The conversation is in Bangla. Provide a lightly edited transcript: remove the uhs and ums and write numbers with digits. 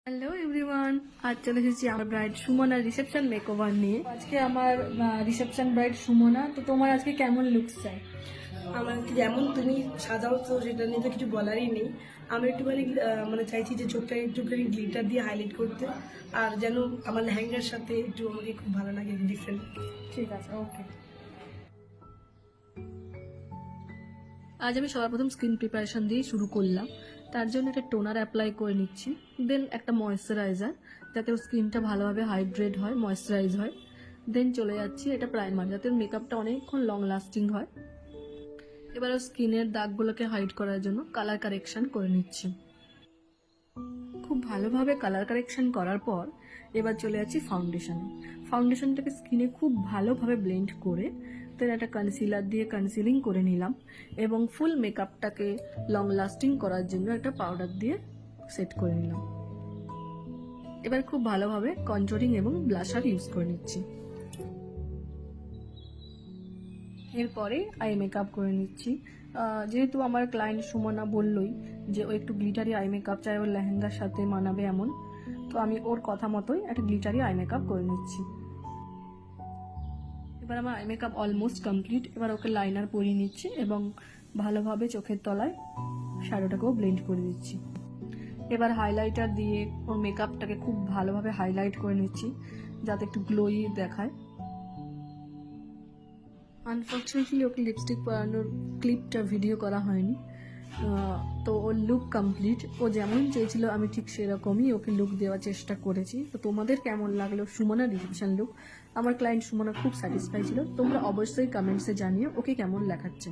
হ্যালো এভরিওয়ান, আজ চলে এসেছি আমার ব্রাইড সুমনার রিসেপশন মেকওভার নিয়ে। আজকে আমার রিসেপশন ব্রাইড সুমনা। তো তোমার আজকে কেমন লুকস চাই? আমার যেমন তুমি সাজাও তো সেটা নিয়ে তো কিছু বলারই নেই। আমি একটুখানি মানে চাইছি যে চোখটা একটুখানি গ্লিটার দিয়ে হাইলাইট করতে, আর যেন আমার লেহেঙ্গার সাথে একটু আমাকে খুব ভালো লাগে, ডিফারেন্ট। ঠিক আছে, ওকে। আজ আমি সবার প্রথম স্কিন প্রিপারেশন দিয়ে শুরু করলাম। তার জন্য একটা টোনার অ্যাপ্লাই করে নিচ্ছি, দেন একটা ময়েশ্চারাইজার, যাতে ওর স্কিনটা ভালোভাবে হাইড্রেট হয়, ময়েশ্চারাইজ হয়। দেন চলে যাচ্ছি এটা প্রাইমার, যাতে মেকআপটা অনেকক্ষণ লং লাস্টিং হয়। এবার ওর স্কিনের দাগগুলোকে হাইড করার জন্য কালার কারেকশন করে নিচ্ছি। খুব ভালোভাবে কালার কারেকশন করার পর এবার চলে যাচ্ছি ফাউন্ডেশনে। ফাউন্ডেশনটাকে স্কিনে খুব ভালোভাবে ব্লেন্ড করে দেন একটা কনসিলার দিয়ে কনসিলিং করে নিলাম, এবং ফুল মেকআপটাকে লং লাস্টিং করার জন্য একটা পাউডার দিয়ে সেট করে নিলাম। এবার খুব ভালোভাবে কন্ট্রোলিং এবং ব্লাশার ইউজ করে নিচ্ছি। এরপরে আই মেকআপ করে নিচ্ছি। যেহেতু আমার ক্লায়েন্ট সুমনা বললই যে ও একটু গ্লিটারি আই মেকআপ চাই, ওর লেহেঙ্গার সাথে মানাবে এমন, তো আমি ওর কথা মতোই একটা গ্লিটারি আই মেকআপ করে নিচ্ছি। এবার আমার আই মেকআপ অলমোস্ট কমপ্লিট। এবার ওকে লাইনার পরিয়ে নিচ্ছি এবং ভালোভাবে চোখের তলায় শ্যাডোটাকেও ব্লেন্ড করে দিচ্ছি। এবার হাইলাইটার দিয়ে ওর মেকআপটাকে খুব ভালোভাবে হাইলাইট করে নিচ্ছি, যাতে একটু গ্লোই দেখায়। আনফর্চুনেটলি ওকে লিপস্টিক পরানোর ক্লিপটা ভিডিও করা হয়নি। তো ওর লুক কমপ্লিট, ও যেমন চেয়েছিল আমি ঠিক সেরকমই ওকে লুক দেওয়ার চেষ্টা করেছি। তো তোমাদের কেমন লাগলো সুমনার রিসেপশন লুক? আমার ক্লায়েন্ট সুমনা খুব স্যাটিসফাই ছিল। তোমরা অবশ্যই কমেন্টসে জানিও ওকে কেমন দেখাচ্ছে।